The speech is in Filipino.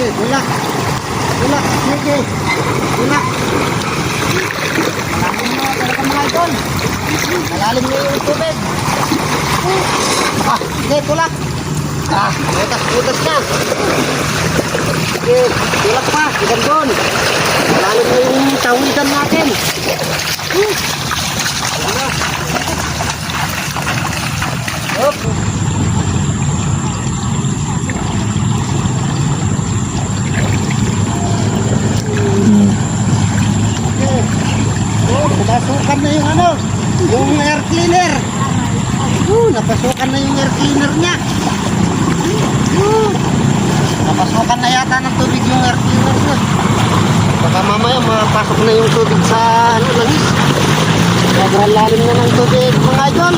Tulak. Tulak. Sige. Tulak. Malalim mo talaga mga idol. Malalim mo yung tubig. Sige, tulak. Putas na. Sige, tulak pa. Sige doon. Malalim mo yung tawidan natin. Hop. Napasukan na yung ano, yung air cleaner. Napasukan na yung air cleaner niya. Napasukan na yata ng tubig yung air cleaner niya. Baka mamaya mapasok na yung tubig sa ano, langis. Sobrang lalim na ng tubig mga idol.